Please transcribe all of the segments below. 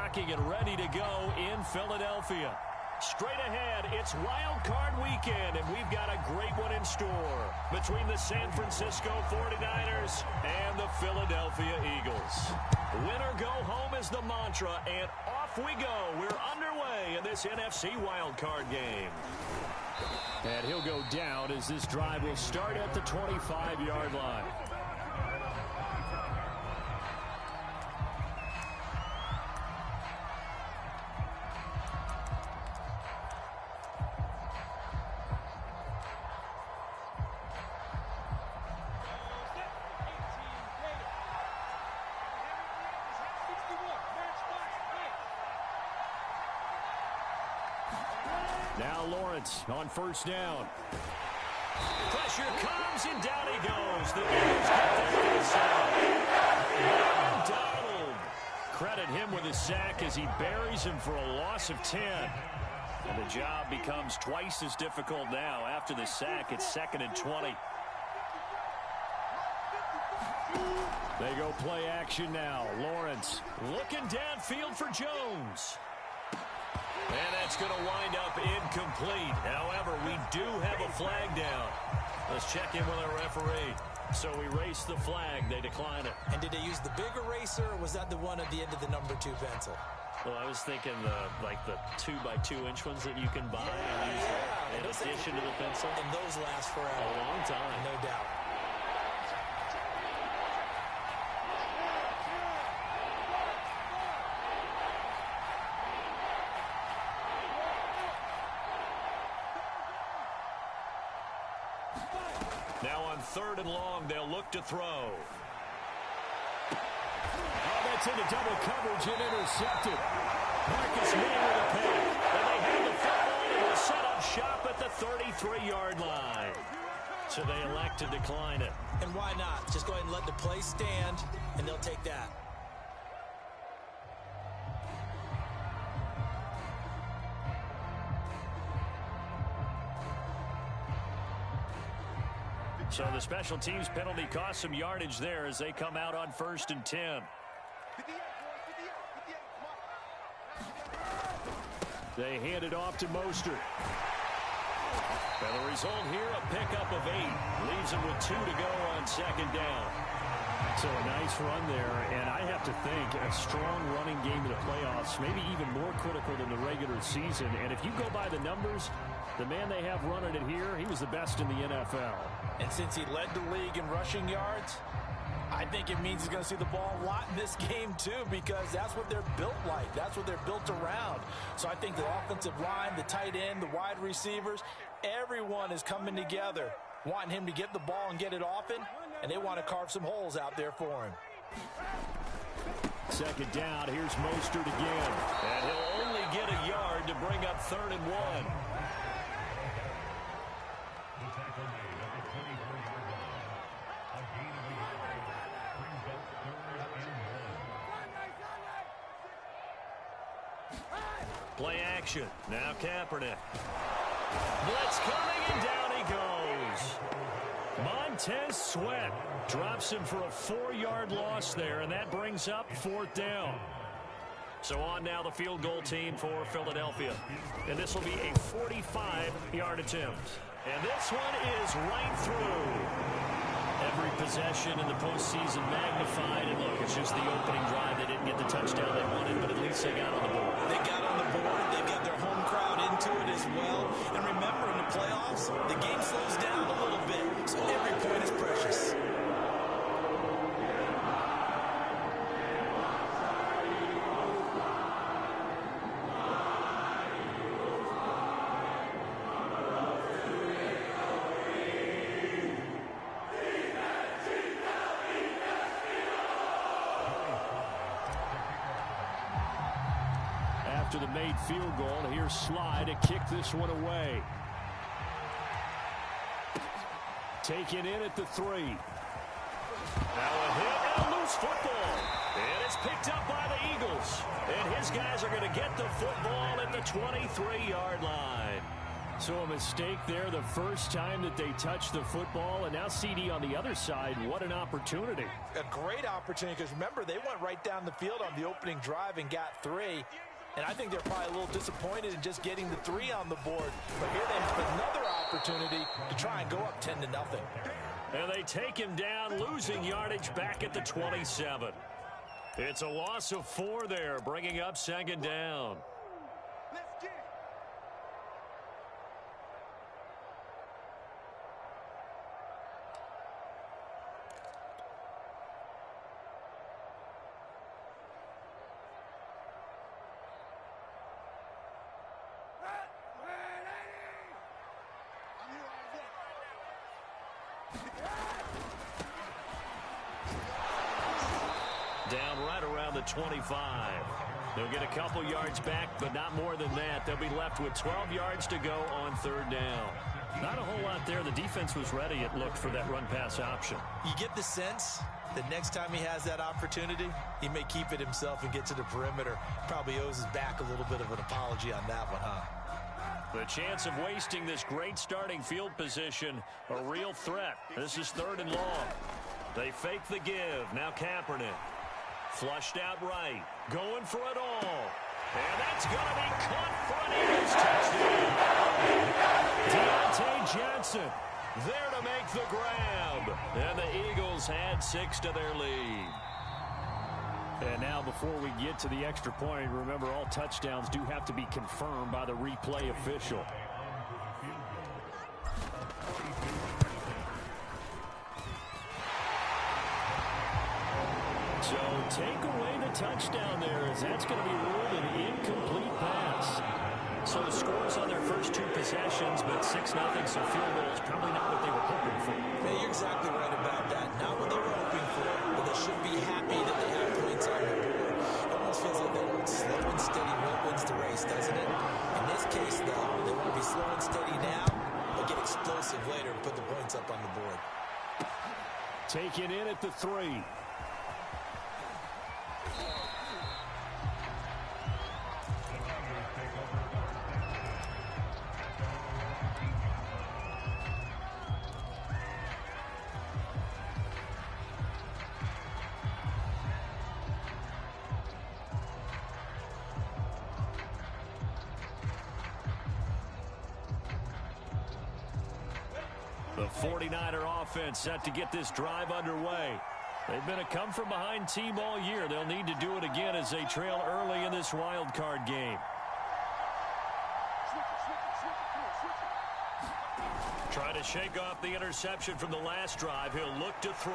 rocking and ready to go in Philadelphia. Straight ahead, it's Wild Card Weekend, and we've got a great one in store between the San Francisco 49ers and the Philadelphia Eagles. Win or go home is the mantra, and off we go. We're underway in this NFC Wild Card game. And he'll go down as this drive will start at the 25-yard line. Now Lawrence on first down. Pressure comes, and down he goes. The Eagles get there inside. Deeogdouble. Credit him with a sack as he buries him for a loss of 10. And the job becomes twice as difficult now. After the sack, it's 2nd and 20. They go play action now. Lawrence looking downfield for Jones. And that's going to wind up incomplete. However, we do have a flag down. Let's check in with our referee. So we race the flag. They decline it. And did they use the big eraser, or was that the one at the end of the number 2 pencil? Well, I was thinking the 2x2-inch ones that you can buy and use in addition to the pencil. And those last forever. A long time. No doubt. Now on 3rd and long, they'll look to throw. Oh, that's into double coverage and intercepted. Marcus May with a pick. And they have the football and will set up shop at the 33-yard line. So they elect to decline it. And why not? Just go ahead and let the play stand, and they'll take that. So the special teams penalty cost some yardage there as they come out on 1st and 10. They hand it off to Mostert. And the result here, a pickup of 8. Leaves them with 2 to go on 2nd down. So a nice run there, and I have to think a strong running game in the playoffs, maybe even more critical than the regular season. And if you go by the numbers, the man they have running it here, he was the best in the NFL. And since he led the league in rushing yards, I think it means he's going to see the ball a lot in this game too, because that's what they're built like. That's what they're built around. So I think the offensive line, the tight end, the wide receivers, everyone is coming together, wanting him to get the ball and get it often, and they want to carve some holes out there for him. 2nd down, here's Mostert again. And he'll only get a yard to bring up 3rd and 1. Play action. Now Kaepernick. Blitz coming, and down he goes. Montez Sweat drops him for a 4-yard loss there, and that brings up 4th down. So on now the field goal team for Philadelphia. And this will be a 45-yard attempt. And this one is right through. Every possession in the postseason magnified. And look, it's just the opening drive. They didn't get the touchdown they wanted, but at least they got on the board. They got on the board. They've got their home crowd into it as well. And remember, in the playoffs, the game slows down a little bit. So every point is precious. After the made field goal, here's Sly to kick this one away. Taken in at the 3. Now a hit and a loose football. And it's picked up by the Eagles. And his guys are going to get the football at the 23-yard line. So a mistake there the first time that they touched the football, and now CD on the other side. What an opportunity. A great opportunity, because remember, they went right down the field on the opening drive and got 3. And I think they're probably a little disappointed in just getting the 3 on the board. But here they have another opportunity to try and go up 10-0. And they take him down, losing yardage back at the 27. It's a loss of 4 there, bringing up 2nd down. Down right around the 25. They'll get a couple yards back, but not more than that. They'll be left with 12 yards to go on 3rd down. Not a whole lot there. The defense was ready, it looked, for that run-pass option. You get the sense that next time he has that opportunity, he may keep it himself and get to the perimeter. Probably owes his back a little bit of an apology on that one, huh? The chance of wasting this great starting field position, a real threat. This is 3rd and long. They fake the give. Now Kaepernick. Flushed out right. Going for it all. And that's going to be caught for an Eagles touchdown. Deontay Johnson there to make the grab. And the Eagles had 6 to their lead. And now before we get to the extra point, remember all touchdowns do have to be confirmed by the replay official. So take away the touchdown there, as that's going to be ruled an incomplete pass. So the scores on their first 2 possessions, but 6-0, so field goal is probably not what they were hoping for. Hey, you're exactly right about that. Not what they were hoping for, but they should be happy that they have points on the board. It almost feels like they want slow and steady wins the race, doesn't it? In this case, though, they want to be slow and steady now, but get explosive later and put the points up on the board. Taken in at the 3. The 49er offense set to get this drive underway. They've been a come-from-behind team all year. They'll need to do it again as they trail early in this wild card game. Try to shake off the interception from the last drive. He'll look to throw.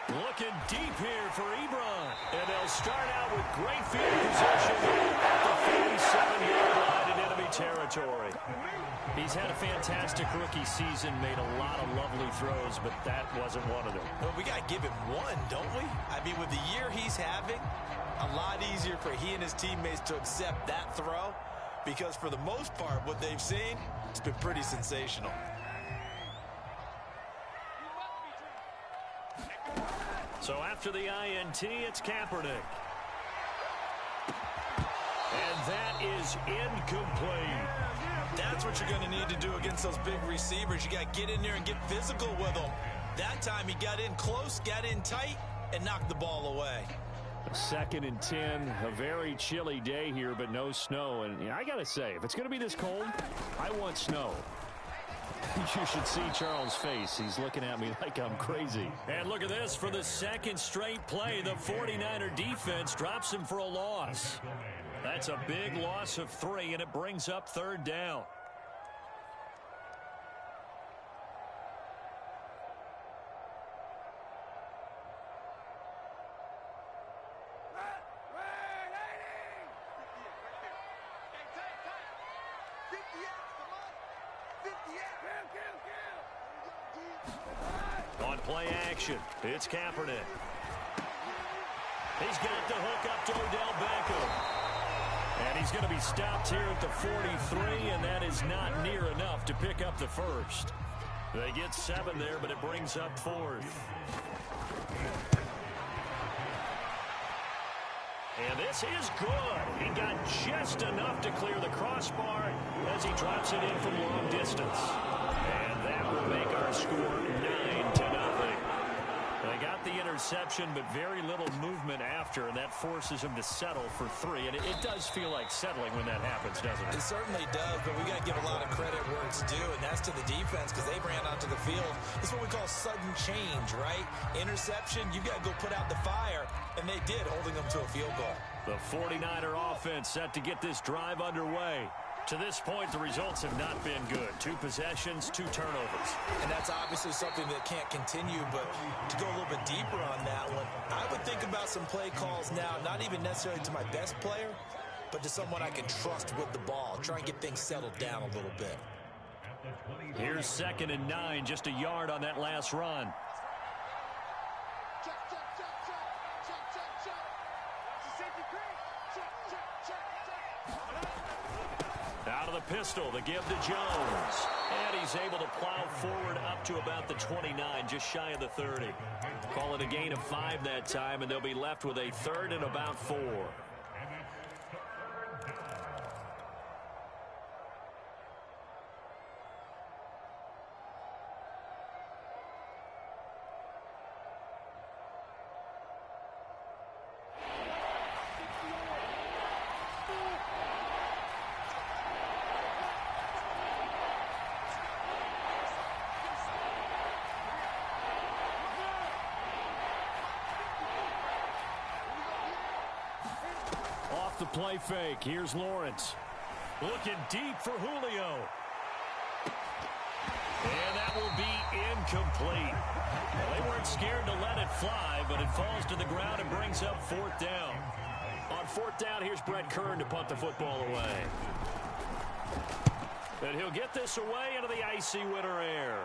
Looking deep here for Ebron. And they'll start out with great field position at the 47-yard line in enemy territory. He's had a fantastic rookie season, made a lot of lovely throws, but that wasn't one of them. Well, we got to give him one, don't we? I mean, with the year he's having, a lot easier for he and his teammates to accept that throw, because for the most part, what they've seen, it's been pretty sensational. So after the INT, it's Kaepernick. And that is incomplete. That's what you're going to need to do against those big receivers. You got to get in there and get physical with them. That time he got in close, got in tight, and knocked the ball away. 2nd and 10, a very chilly day here, but no snow. And I got to say, if it's going to be this cold, I want snow. You should see Charles' face. He's looking at me like I'm crazy. And look at this. For the 2nd straight play, the 49er defense drops him for a loss. That's a big loss of 3, and it brings up 3rd down. On play action, it's Kaepernick. He's got the hook up to Odell Beckham. And he's going to be stopped here at the 43, and that is not near enough to pick up the first. They get 7 there, but it brings up 4th. And this is good. He got just enough to clear the crossbar as he drops it in from long distance. And that will make our score 9-0. They got the interception, but very little movement after, and that forces him to settle for 3. And it does feel like settling when that happens, doesn't it? It certainly does, but we got to give a lot of credit where it's due, and that's to the defense because they ran onto the field. It's what we call sudden change, right? Interception, you got to go put out the fire, and they did, holding them to a field goal. The 49er offense set to get this drive underway. To this point, the results have not been good. 2 possessions, 2 turnovers. And that's obviously something that can't continue, but to go a little bit deeper on that one, I would think about some play calls now, not even necessarily to my best player, but to someone I can trust with the ball. Try and get things settled down a little bit. Here's 2nd and 9, just a yard on that last run. Out of the pistol, the give to Jones. And he's able to plow forward up to about the 29, just shy of the 30. Call it a gain of 5 that time, and they'll be left with a 3rd and about 4. The play fake. Here's Lawrence. Looking deep for Julio. And that will be incomplete. Well, they weren't scared to let it fly, but it falls to the ground and brings up 4th down. On 4th down, here's Brett Kern to punt the football away. And he'll get this away into the icy winter air.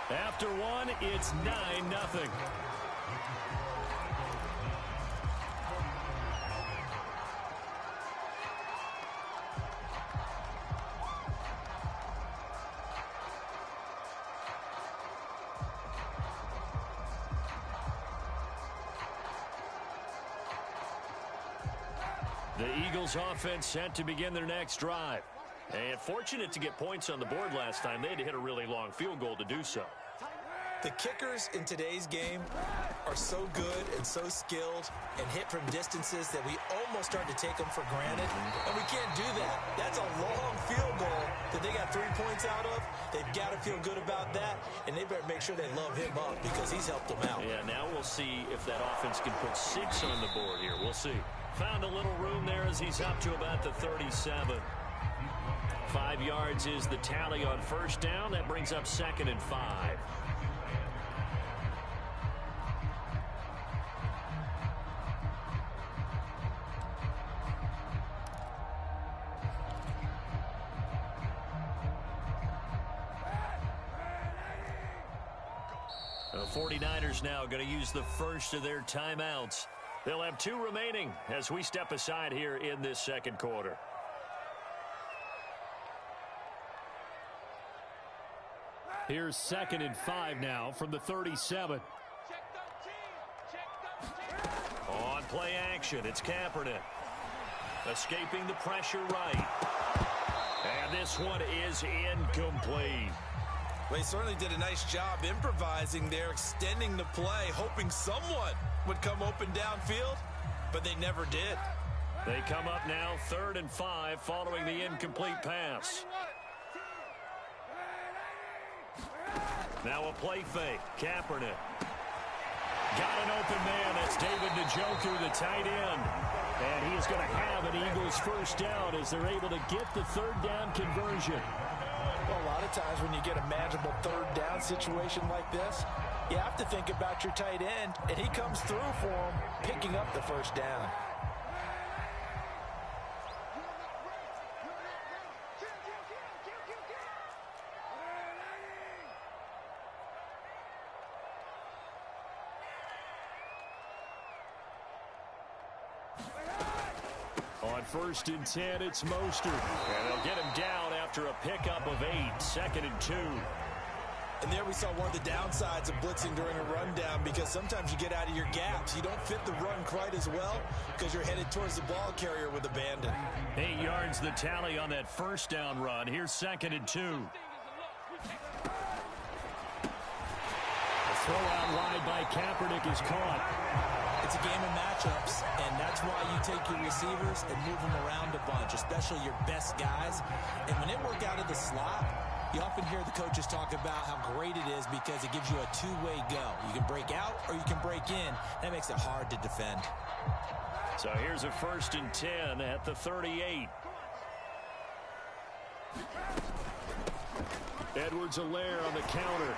After 1, it's 9-0. The Eagles offense set to begin their next drive. And fortunate to get points on the board last time. They had to hit a really long field goal to do so. The kickers in today's game are so good and so skilled and hit from distances that we almost start to take them for granted. And we can't do that. That's a long field goal that they got 3 points out of. They've got to feel good about that, and they better make sure they love him up because he's helped them out. Yeah, now we'll see if that offense can put 6 on the board here. We'll see. Found a little room there as he's up to about the 37. 5 yards is the tally on 1st down. That brings up 2nd and 5. The 49ers now going to use the first of their timeouts. They'll have 2 remaining as we step aside here in this 2nd quarter. Here's 2nd and 5 now from the 37. On play action, it's Kaepernick. Escaping the pressure right. And this one is incomplete. Well, he certainly did a nice job improvising there, extending the play, hoping someone would come open downfield, but they never did. They come up now 3rd and 5 following the incomplete pass. Now a play fake. Kaepernick. Got an open man. That's David Njoku, the tight end. And he is going to have an Eagles 1st down as they're able to get the 3rd down conversion. Well, a lot of times when you get a manageable 3rd down situation like this, you have to think about your tight end, and he comes through for him, picking up the 1st down. On 1st and 10, it's Mostert. And they'll get him down after a pickup of 8. 2nd and 2. And there we saw one of the downsides of blitzing during a rundown, because sometimes you get out of your gaps. You don't fit the run quite as well because you're headed towards the ball carrier with abandon. 8 yards the tally on that first down run. Here's 2nd and 2. The throw out wide by Kaepernick is caught. It's a game of matchups, and that's why you take your receivers and move them around a bunch, especially your best guys. And when they work out of the slot, you often hear the coaches talk about how great it is because it gives you a two-way go. You can break out or you can break in. That makes it hard to defend. So here's a 1st and 10 at the 38. Edwards-Helaire on the counter.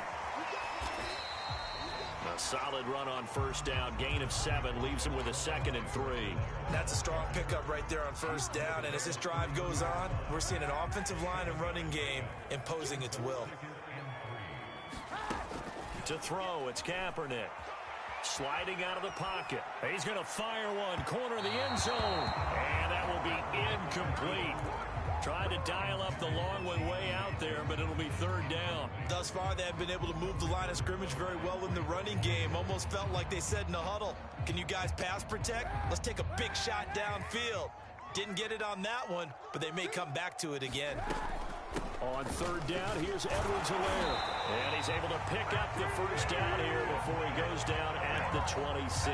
A solid run on 1st down. Gain of 7 leaves him with a 2nd and 3. That's a strong pickup right there on 1st down. And as this drive goes on, we're seeing an offensive line and running game imposing its will. To throw, it's Kaepernick. Sliding out of the pocket. He's going to fire one. Corner of the end zone. And that will be incomplete. Tried to dial up the long one way out there, but it'll be 3rd down. Thus far, they have been able to move the line of scrimmage very well in the running game. Almost felt like they said in the huddle, can you guys pass protect? Let's take a big shot downfield. Didn't get it on that one, but they may come back to it again. On 3rd down, here's Edwards-Helaire. And he's able to pick up the 1st down here before he goes down at the 26.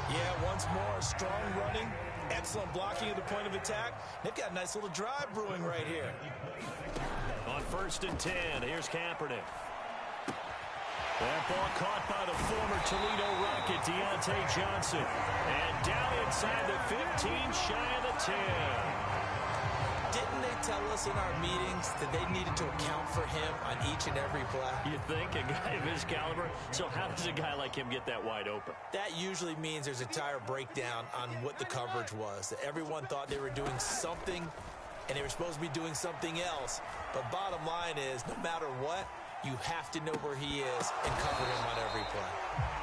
Yeah, once more, strong running. Excellent blocking at the point of attack. They've got a nice little drive brewing right here. On 1st and 10, here's Kaepernick. That ball caught by the former Toledo Rocket, Deontay Johnson. And down inside the 15, shy of the 10. Didn't they tell us in our meetings that they needed to account for him on each and every play? You think? A guy of his caliber? So how does a guy like him get that wide open? That usually means there's a entire breakdown on what the coverage was. That everyone thought they were doing something, and they were supposed to be doing something else. But bottom line is, no matter what, you have to know where he is and cover him on every play.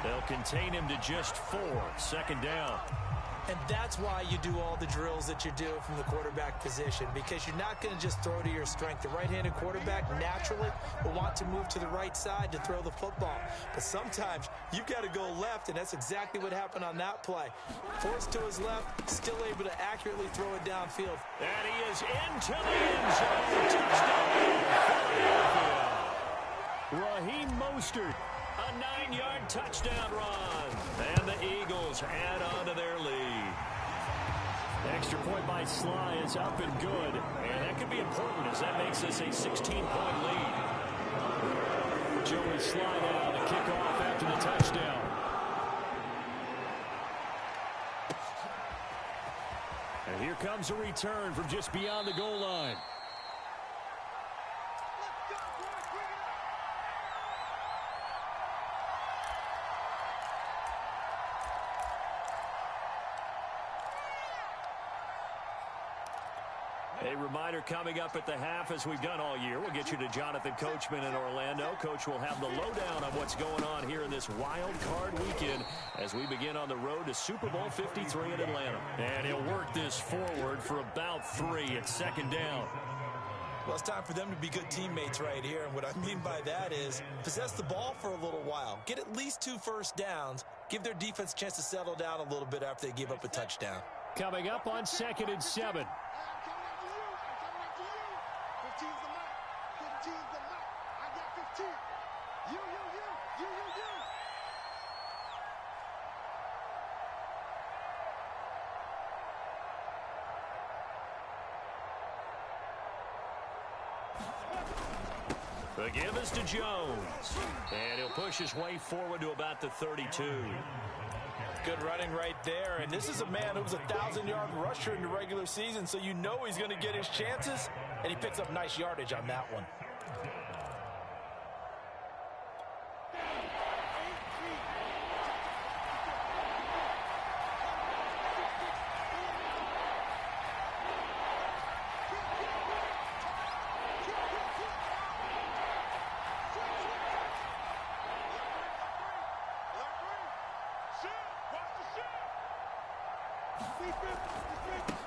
They'll contain him to just 4. 2nd down. And that's why you do all the drills that you do from the quarterback position, because you're not going to just throw to your strength. The right-handed quarterback naturally will want to move to the right side to throw the football. But sometimes you've got to go left, and that's exactly what happened on that play. Forced to his left, still able to accurately throw it downfield. And he is into the end zone. Touchdown, Philadelphia. Raheem Mostert. A 9-yard touchdown run. And the Eagles add on to their lead. Extra point by Sly is up and good. And that could be important as that makes this a 16-point lead. Joey Sly now to kick off after the touchdown. And here comes a return from just beyond the goal line. A reminder coming up at the half, as we've done all year. We'll get you to Jonathan Coachman in Orlando. Coach will have the lowdown on what's going on here in this wild card weekend as we begin on the road to Super Bowl 53 in Atlanta. And he'll work this forward for about 3 at 2nd down. Well, it's time for them to be good teammates right here. And what I mean by that is possess the ball for a little while. Get at least 2 first downs. Give their defense a chance to settle down a little bit after they give up a touchdown. Coming up on 2nd and 7. The give is to Jones. And he'll push his way forward to about the 32. Good running right there. And this is a man who was a 1,000-yard rusher in the regular season, so you know he's going to get his chances. And he picks up nice yardage on that one.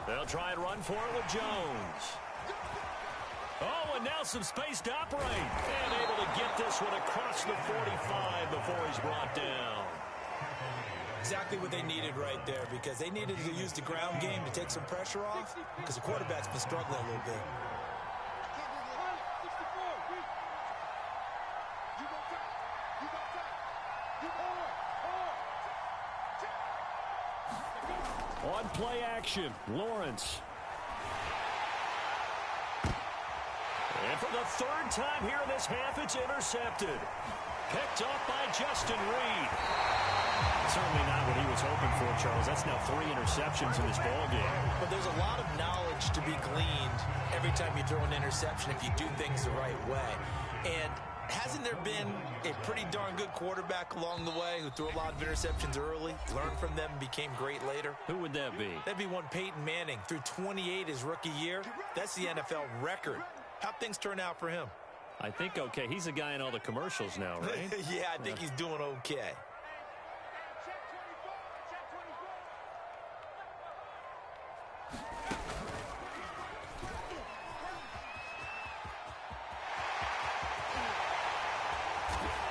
They'll try and run for it with Jones. Oh, and now some space to operate. And able to get this one across the 45 before he's brought down. Exactly what they needed right there, because they needed to use the ground game to take some pressure off, because the quarterback's been struggling a little bit. On play action, Lawrence. And for the third time here in this half, it's intercepted. Picked up by Justin Reed. Certainly not what he was hoping for, Charles. That's now 3 interceptions in this ballgame. But there's a lot of knowledge to be gleaned every time you throw an interception if you do things the right way. And hasn't there been a pretty darn good quarterback along the way who threw a lot of interceptions early, learned from them, and became great later? Who would that be? That'd be one Peyton Manning. Threw 28 his rookie year. That's the NFL record. How'd things turn out for him? I think okay. He's a guy in all the commercials now, right? Yeah, I think he's doing okay.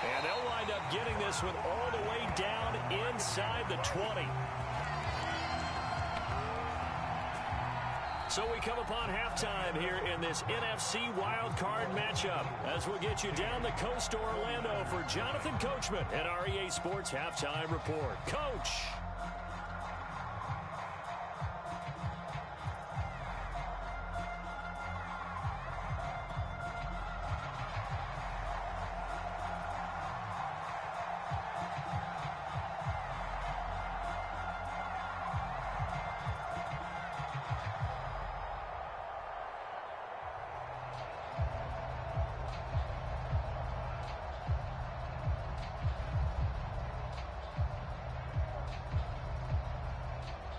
And they'll wind up getting this one all the way down inside the 20. So we come upon halftime here in this NFC wildcard matchup as we'll get you down the coast to Orlando for Jonathan Coachman at our EA Sports Halftime Report. Coach.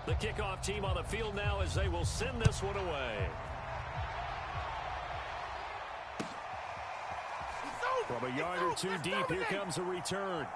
The kickoff team on the field now as they will send this one away. From a yard or two deep, here comes a return.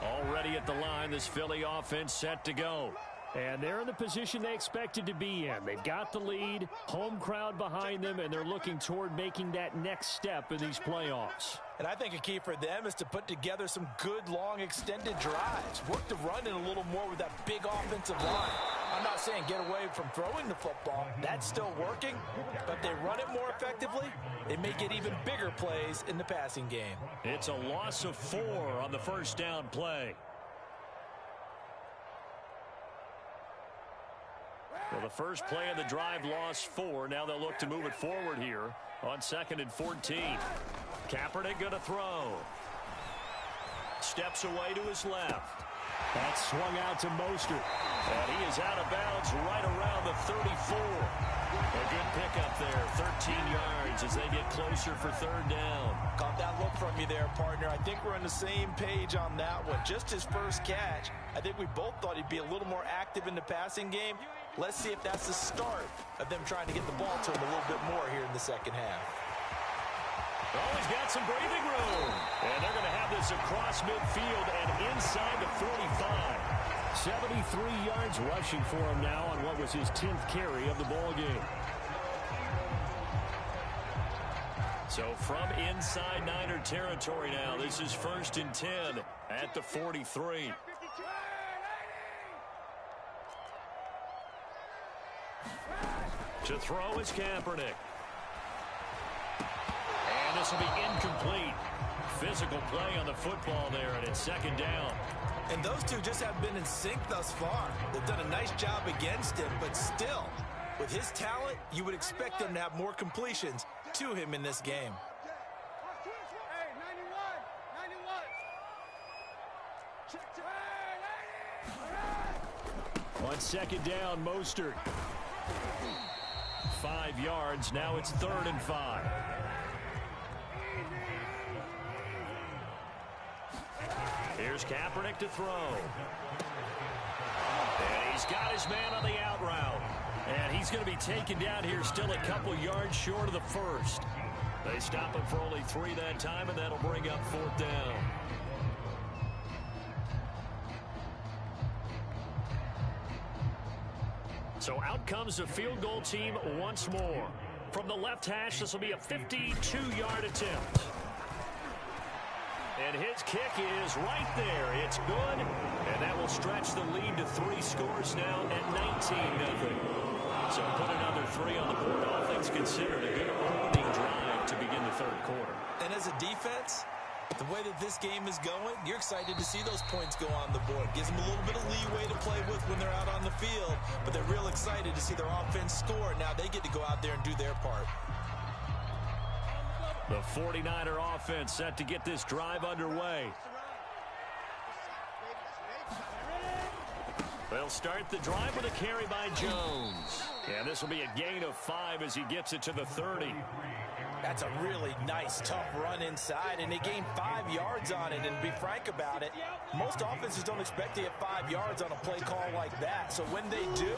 Already at the line, this Philly offense set to go. And they're in the position they expected to be in. They've got the lead, home crowd behind them, and they're looking toward making that next step in these playoffs. And I think a key for them is to put together some good, long, extended drives. Work the run in a little more with that big offensive line. I'm not saying get away from throwing the football. That's still working. But if they run it more effectively, they may get even bigger plays in the passing game. It's a loss of 4 on the first down play. Well, the first play of the drive lost 4. Now they'll look to move it forward here on 2nd and 14. Kaepernick going to throw. Steps away to his left. That's swung out to Mostert. And he is out of bounds right around the 34. A good pickup there, 13 yards as they get closer for 3rd down. Got that look from you there, partner. I think we're on the same page on that one. Just his first catch. I think we both thought he'd be a little more active in the passing game. Let's see if that's the start of them trying to get the ball to him a little bit more here in the second half. Oh, he's got some breathing room. And they're going to have this across midfield and inside the 45. 73 yards rushing for him now on what was his 10th carry of the ball game. So from inside Niner territory now, this is 1st and 10 at the 43. To throw is Kaepernick. And this will be incomplete. Physical play on the football there, and it's 2nd down. And those two just have been in sync thus far. They've done a nice job against him, but still, with his talent, you would expect them to have more completions to him in this game. On 2nd down, Mostert. 5 yards. Now it's 3rd and 5. Here's Kaepernick to throw. And he's got his man on the out route. And he's going to be taken down here still a couple yards short of the first. They stop him for only 3 that time, and that'll bring up 4th down. So out comes the field goal team once more. From the left hash, this will be a 52-yard attempt. And his kick is right there. It's good, and that will stretch the lead to 3 scores now at 19-0. So put another 3 on the board. All things considered, a good opening drive to begin the 3rd quarter. And as a defense, the way that this game is going, you're excited to see those points go on the board. Gives them a little bit of leeway to play with when they're out on the field, but they're real excited to see their offense score. Now they get to go out there and do their part. The 49er offense set to get this drive underway. They'll start the drive with a carry by Jones. And this will be a gain of 5 as he gets it to the 30. That's a really nice, tough run inside, and they gained 5 yards on it. And to be frank about it, most offenses don't expect to get 5 yards on a play call like that. So when they do,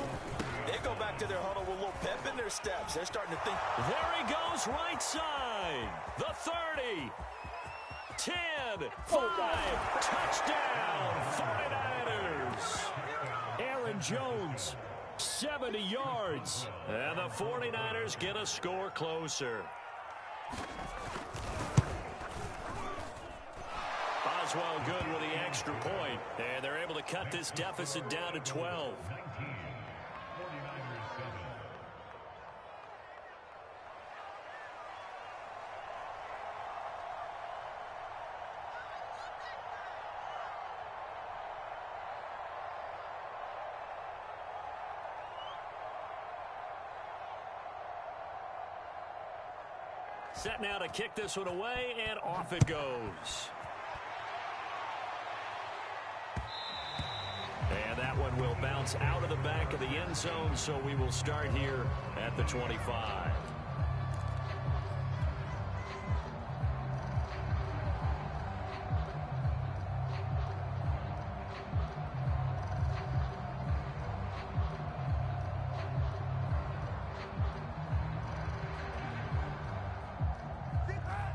they go back to their huddle with a little pep in their steps. They're starting to think. There he goes, right side. The 30. 10. 5. Touchdown, 49ers. Aaron Jones, 70 yards. And the 49ers get a score closer. Oswald good with the extra point, and they're able to cut this deficit down to 12. Set now to kick this one away, and off it goes. And that one will bounce out of the back of the end zone, so we will start here at the 25.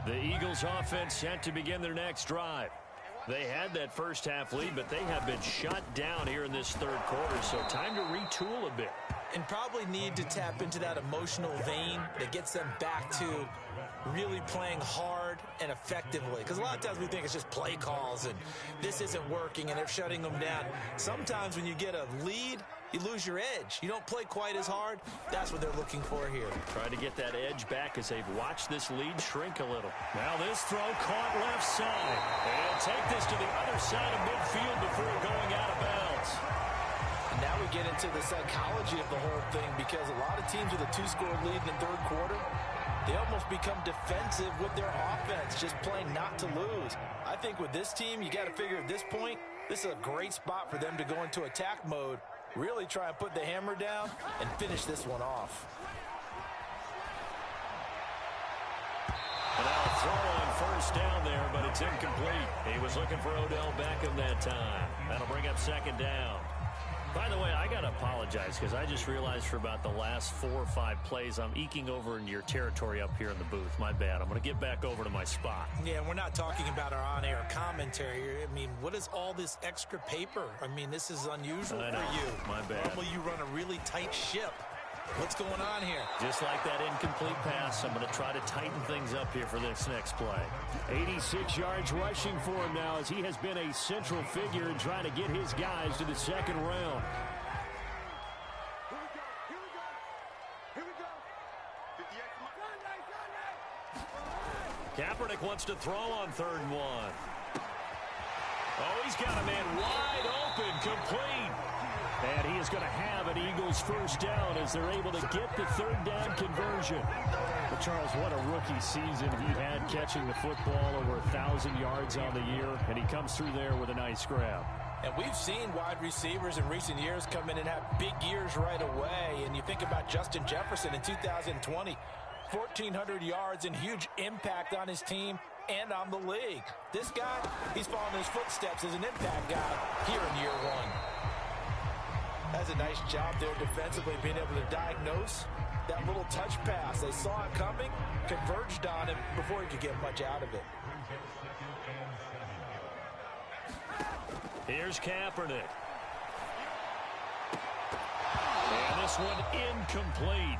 The Eagles offense set to begin their next drive. They had that first half lead, but they have been shut down here in this 3rd quarter, so time to retool a bit. And probably need to tap into that emotional vein that gets them back to really playing hard and effectively. Because a lot of times we think it's just play calls and this isn't working and they're shutting them down. Sometimes when you get a lead, you lose your edge. You don't play quite as hard. That's what they're looking for here. Trying to get that edge back as they've watched this lead shrink a little. Now this throw caught left side. They'll take this to the other side of midfield before going out of bounds. And now we get into the psychology of the whole thing, because a lot of teams with a 2-score lead in the 3rd quarter, they almost become defensive with their offense, just playing not to lose. I think with this team, you got to figure at this point, this is a great spot for them to go into attack mode. Really try and put the hammer down and finish this one off. And now a throw on first down there, but it's incomplete. He was looking for Odell Beckham that time. That'll bring up 2nd down. By the way, I got to apologize because I just realized for about the last 4 or 5 plays, I'm eking over into your territory up here in the booth. My bad. I'm going to get back over to my spot. Yeah, we're not talking about our on-air commentary. I mean, what is all this extra paper? I mean, this is unusual for you. My bad. Normally you run a really tight ship. What's going on here? Just like that incomplete pass, I'm going to try to tighten things up here for this next play. 86 yards rushing for him now, as he has been a central figure in trying to get his guys to the 2nd round. Kaepernick wants to throw on 3rd and 1. Oh, he's got a man wide open, complete. And he is going to have an Eagles first down as they're able to get the 3rd down conversion. But Charles, what a rookie season he had, catching the football over 1,000 yards on the year, and he comes through there with a nice grab. And we've seen wide receivers in recent years come in and have big years right away. And you think about Justin Jefferson in 2020, 1,400 yards and huge impact on his team and on the league. This guy, he's following his footsteps as an impact guy here in year 1. That's a nice job there defensively, being able to diagnose that little touch pass. They saw it coming, converged on him before he could get much out of it. Here's Kaepernick. And this one incomplete.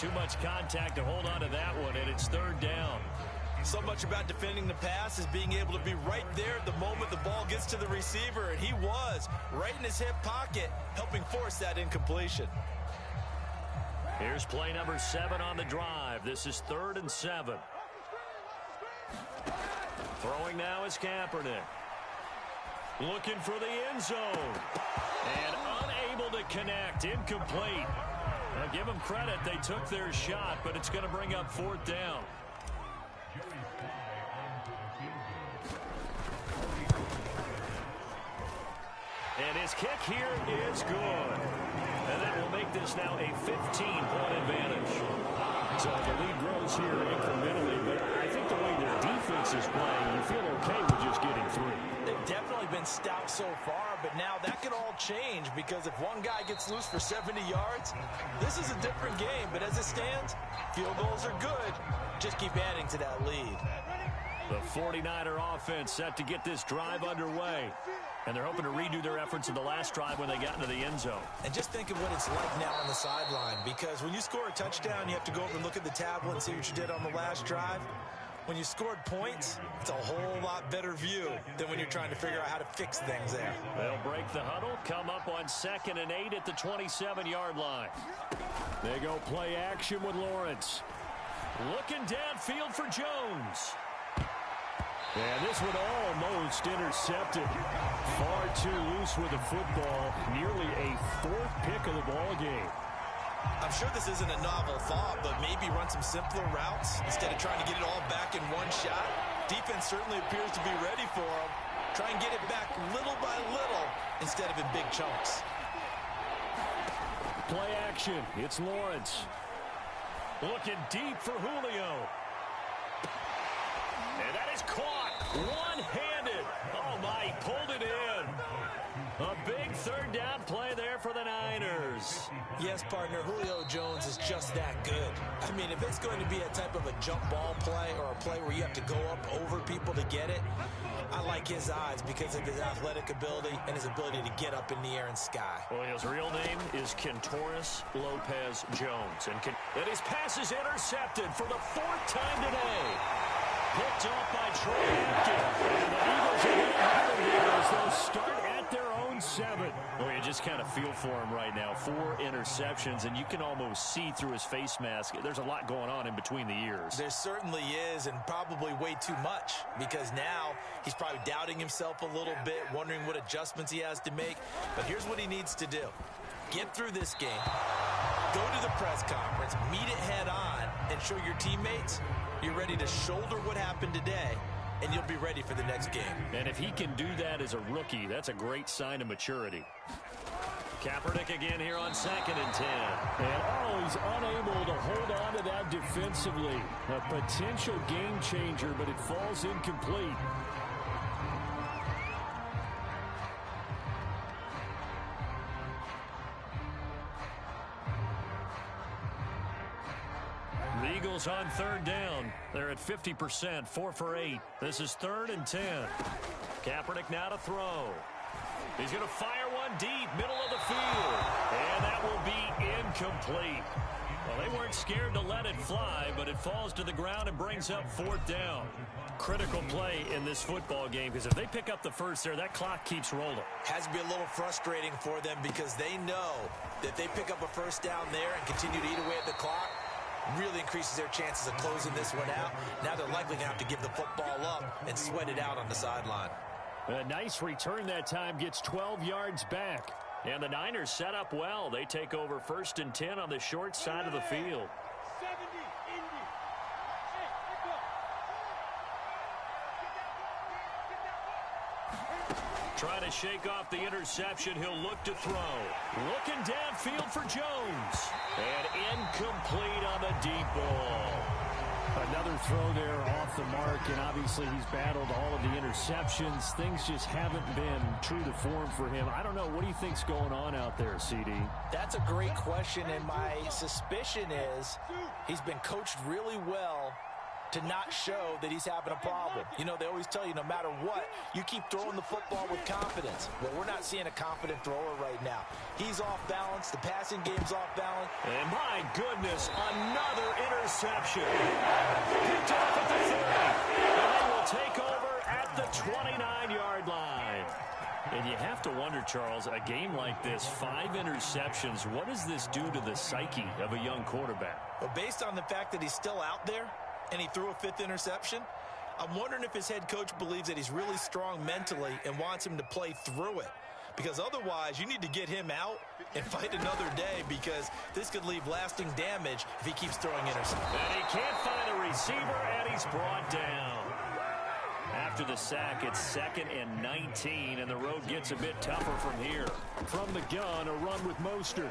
Too much contact to hold on to that one, and it's third down. So much about defending the pass is being able to be right there at the moment the ball gets to the receiver, and he was right in his hip pocket, helping force that incompletion. Here's play number 7 on the drive. This is 3rd and 7. Throwing now is Kaepernick. Looking for the end zone. And unable to connect. Incomplete. Now give them credit. They took their shot, but it's going to bring up 4th down. And his kick here is good. And that will make this now a 15-point advantage. So the lead grows here incrementally, but I think the way their defense is playing, you feel okay with just getting 3. They've definitely been stout so far, but now that could all change because if one guy gets loose for 70 yards, this is a different game. But as it stands, field goals are good. Just keep adding to that lead. The 49er offense set to get this drive underway. And they're hoping to redo their efforts in the last drive when they got into the end zone. And just think of what it's like now on the sideline, because when you score a touchdown, you have to go over and look at the tablet and see what you did on the last drive. When you scored points, it's a whole lot better view than when you're trying to figure out how to fix things there. They'll break the huddle, come up on 2nd and 8 at the 27-yard line. They go play action with Lawrence. Looking downfield for Jones. And this one almost intercepted. Far too loose with the football. Nearly a 4th pick of the ball game. I'm sure this isn't a novel thought, but maybe run some simpler routes instead of trying to get it all back in one shot. Defense certainly appears to be ready for him. Try and get it back little by little instead of in big chunks. Play action. It's Lawrence. Looking deep for Julio. And that is caught one-handed. Oh, my, he pulled it in. A big 3rd down play there for the Niners. Yes, partner, Julio Jones is just that good. I mean, if it's going to be a type of a jump ball play or a play where you have to go up over people to get it, I like his odds because of his athletic ability and his ability to get up in the air and sky. Well, his real name is Kentoris Lopez Jones. And his pass is intercepted for the 4th time today. Picked off by Troy Atkins. And the Eagles are going to have it here as they'll start at their own 7. Well, you just kind of feel for him right now. 4 interceptions, and you can almost see through his face mask. There's a lot going on in between the ears. There certainly is, and probably way too much, because now he's probably doubting himself a little bit, wondering what adjustments he has to make. But here's what he needs to do. Get through this game, go to the press conference, meet it head on, and show your teammates you're ready to shoulder what happened today, and you'll be ready for the next game. And if he can do that as a rookie, that's a great sign of maturity. Kaepernick again here on 2nd and 10. And he's unable to hold on to that defensively. A potential game changer, but it falls incomplete. The Eagles on 3rd down. They're at 50%, 4 for 8. This is 3rd and 10. Kaepernick now to throw. He's going to fire one deep, middle of the field. And that will be incomplete. Well, they weren't scared to let it fly, but it falls to the ground and brings up 4th down. Critical play in this football game, because if they pick up the first there, that clock keeps rolling. Has to be a little frustrating for them because they know that they pick up a first down there and continue to eat away at the clock. Really increases their chances of closing this one out. Now they're likely going to have to give the football up and sweat it out on the sideline. A nice return that time, gets 12 yards back. And the Niners set up well. They take over 1st and 10 on the short side of the field. Trying to shake off the interception. He'll look to throw. Looking downfield for Jones. And incomplete on the deep ball. Another throw there off the mark, and obviously he's battled all of the interceptions. Things just haven't been true to form for him. I don't know. What do you think's going on out there, CD? That's a great question, and my suspicion is he's been coached really well to not show that he's having a problem. You know, they always tell you no matter what, you keep throwing the football with confidence. Well, we're not seeing a confident thrower right now. He's off balance. The passing game's off balance. And my goodness, another interception. Picked off at the 30. And they will take over at the 29-yard line. And you have to wonder, Charles, a game like this, 5 interceptions, what does this do to the psyche of a young quarterback? Well, based on the fact that he's still out there, and he threw a 5th interception, I'm wondering if his head coach believes that he's really strong mentally and wants him to play through it. Because otherwise, you need to get him out and fight another day, because this could leave lasting damage if he keeps throwing interceptions. And he can't find a receiver, and he's brought down. After the sack, it's 2nd and 19, and the road gets a bit tougher from here. From the gun, a run with Mostert.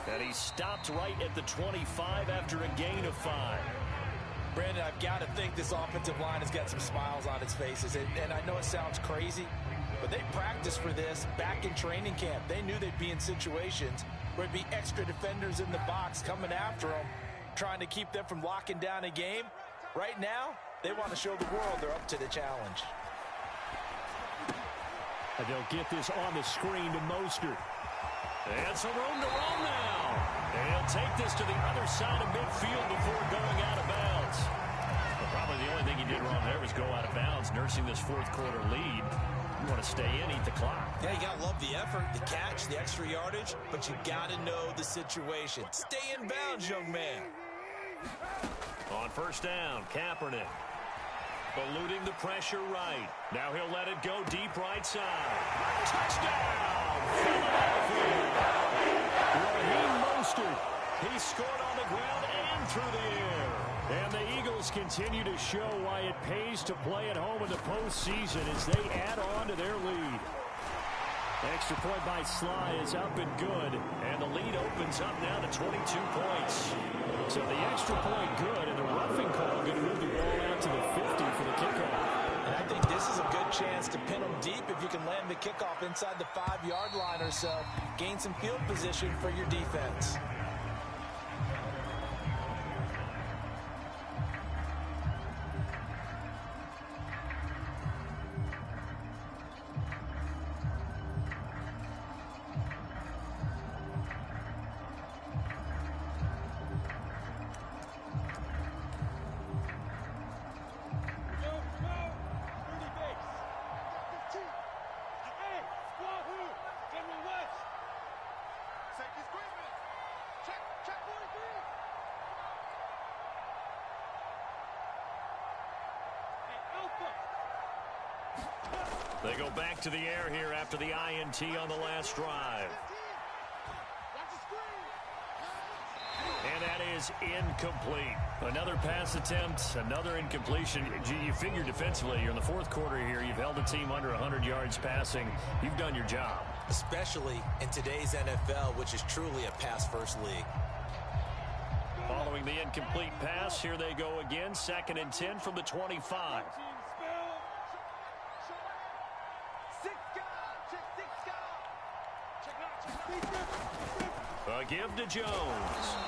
And he stopped right at the 25 after a gain of 5. Brandon, I've got to think this offensive line has got some smiles on its faces. And I know it sounds crazy, but they practiced for this back in training camp. They knew they'd be in situations where there'd be extra defenders in the box coming after them, trying to keep them from locking down a game. Right now, they want to show the world they're up to the challenge. And they'll get this on the screen to Mostert. And some room to roam now. And he'll take this to the other side of midfield before going out of bounds. But probably the only thing he did wrong there was go out of bounds, nursing this 4th quarter lead. You want to stay in, eat the clock. Yeah, you got to love the effort, the catch, the extra yardage, but you got to know the situation. Stay in bounds, young man. On 1st down, Kaepernick. Eluding the pressure right. Now he'll let it go deep right side. Touchdown! Philadelphia! Raheem Mostert. He scored on the ground and through the air. And the Eagles continue to show why it pays to play at home in the postseason as they add on to their lead. Extra point by Sly is up and good. And the lead opens up now to 22 points. So the extra point good, and the roughing call going to move the ball out to the 50 for the kickoff. And I think this is a good chance to pin them deep if you can land the kickoff inside the 5-yard line or so. Gain some field position for your defense. They go back to the air here after the INT on the last drive. And that is incomplete. Another pass attempt, another incompletion. You figure defensively, you're in the 4th quarter here. You've held a team under 100 yards passing. You've done your job. Especially in today's NFL, which is truly a pass-first league. Following the incomplete pass, here they go again. 2nd and 10 from the 25. A give to Jones.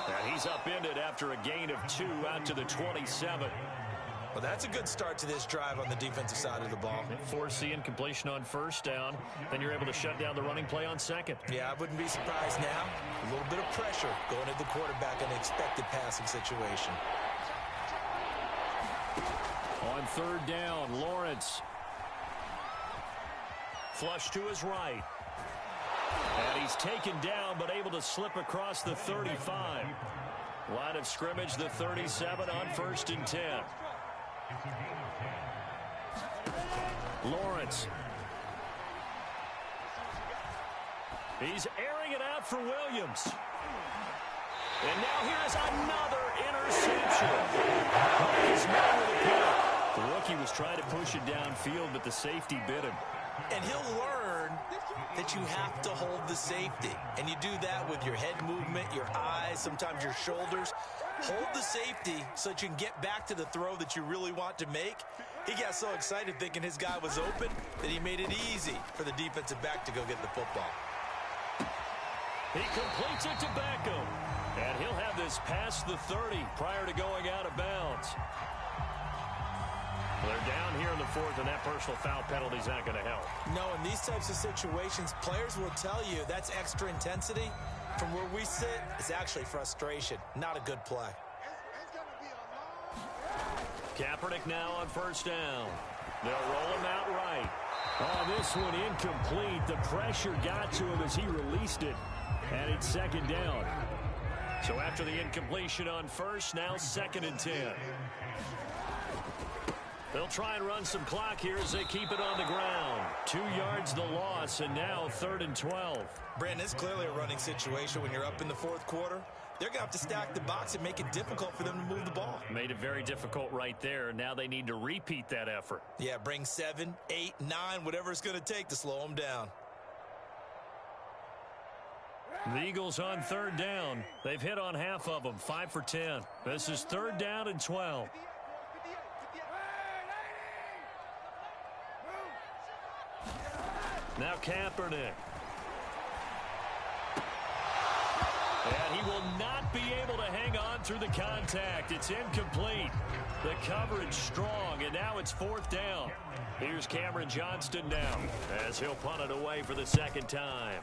And he's upended after a gain of 2 out to the 27. Well, that's a good start to this drive on the defensive side of the ball. Force the incompletion on 1st down. Then you're able to shut down the running play on 2nd. Yeah, I wouldn't be surprised now. A little bit of pressure going at the quarterback in an expected passing situation. On 3rd down, Lawrence. Flush to his right. And he's taken down, but able to slip across the 35. Line of scrimmage, the 37 on 1st and 10. Lawrence. He's airing it out for Williams. And now here's another interception. The rookie was trying to push it downfield, but the safety bit him. And he'll learn that you have to hold the safety. And you do that with your head movement, your eyes, sometimes your shoulders. Hold the safety so that you can get back to the throw that you really want to make. He got so excited thinking his guy was open that he made it easy for the defensive back to go get the football. He completes it to Beckham. And he'll have this past the 30 prior to going out of bounds. They're down here in the fourth, and that personal foul penalty is not going to help. No, in these types of situations, players will tell you that's extra intensity. From where we sit, it's actually frustration. Not a good play. Kaepernick now on first down. They'll roll him out right. Oh, this one incomplete. The pressure got to him as he released it. And it's second down. So after the incompletion on first, now 2nd and 10. They'll try and run some clock here as they keep it on the ground. 2 yards the loss, and now 3rd and 12. Brandon, it's clearly a running situation when you're up in the fourth quarter. They're going to have to stack the box and make it difficult for them to move the ball. Made it very difficult right there. Now they need to repeat that effort. Yeah, bring 7, 8, 9, whatever it's going to take to slow them down. The Eagles on 3rd down. They've hit on half of them, 5 for 10. This is 3rd down and 12. Now Kaepernick. And he will not be able to hang on through the contact. It's incomplete. The coverage strong, and now it's 4th down. Here's Cameron Johnston now as he'll punt it away for the 2nd time.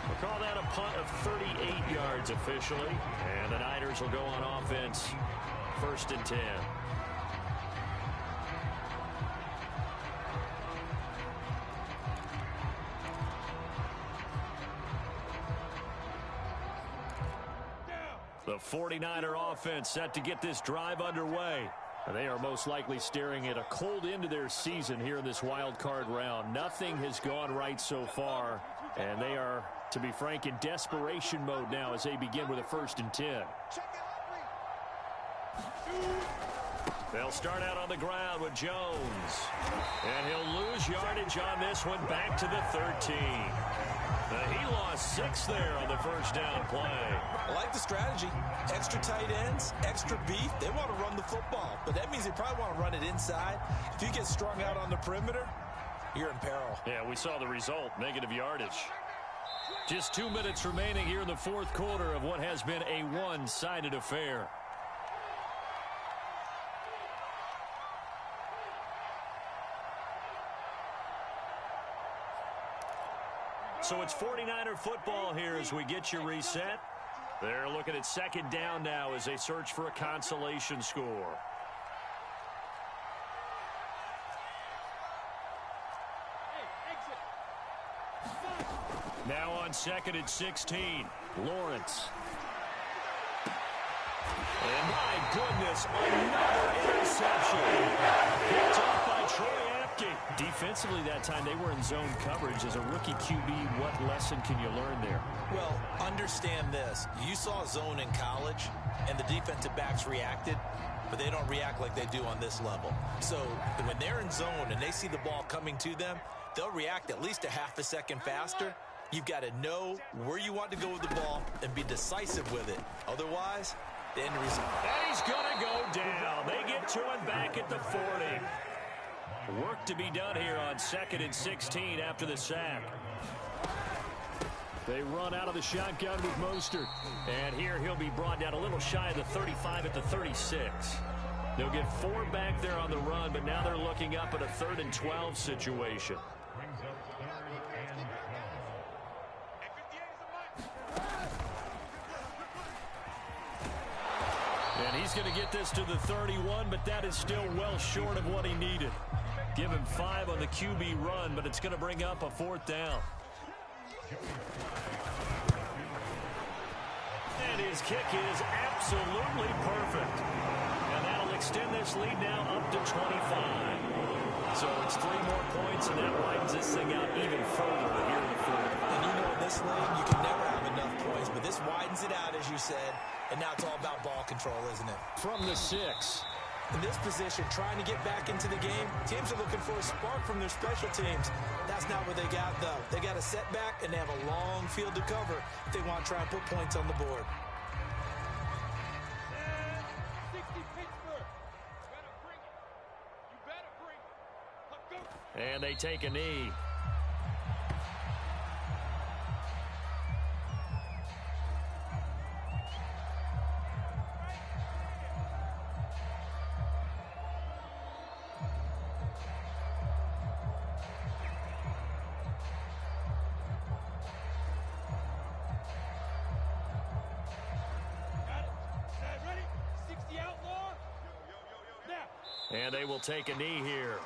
We'll call that a punt of 38 yards officially. And the Niners will go on offense. 1st and 10. The 49er offense set to get this drive underway. And they are most likely staring at a cold end to their season here in this wild card round. Nothing has gone right so far. And they are, to be frank, in desperation mode now as they begin with a 1st and 10. They'll start out on the ground with Jones. And he'll lose yardage on this one back to the 13. He lost 6 there on the 1st down play. I like the strategy. Extra tight ends, extra beef. They want to run the football, but that means they probably want to run it inside. If you get strung out on the perimeter, you're in peril. Yeah, we saw the result, negative yardage. Just 2 minutes remaining here in the 4th quarter of what has been a one-sided affair. So it's 49er football here as we get you reset. They're looking at 2nd down now as they search for a consolation score. Now on 2nd and 16, Lawrence. And my goodness, another interception. Picked off by Troy Apke. Defensively that time, they were in zone coverage. As a rookie QB, what lesson can you learn there? Well, understand this. You saw zone in college, and the defensive backs reacted, but they don't react like they do on this level. So when they're in zone and they see the ball coming to them, they'll react at least a half a second faster. You've got to know where you want to go with the ball and be decisive with it. Otherwise, the end result. And he's going to go down. They get to him back at the 40. Work to be done here on 2nd and 16 after the sack. They run out of the shotgun with Mostert. And here he'll be brought down a little shy of the 35 at the 36. They'll get 4 back there on the run, but now they're looking up at a 3rd and 12 situation. And he's going to get this to the 31, but that is still well short of what he needed. Give him 5 on the QB run, but it's going to bring up a 4th down. And his kick is absolutely perfect. And that'll extend this lead now up to 25. So it's 3 more points, and that widens this thing out even further here in the 4th. And you know in this league, you can never have enough points, but this widens it out, as you said, and now it's all about ball control, isn't it? From the 6. In this position, trying to get back into the game, teams are looking for a spark from their special teams. That's not what they got, though. They got a setback, and they have a long field to cover if they want to try and put points on the board. And they take a knee. And they will take a knee here.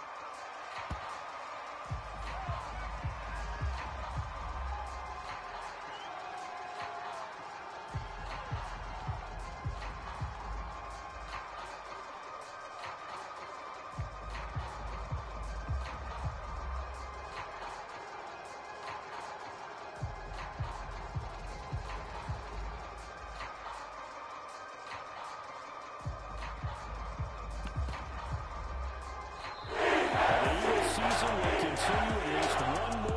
Season will continue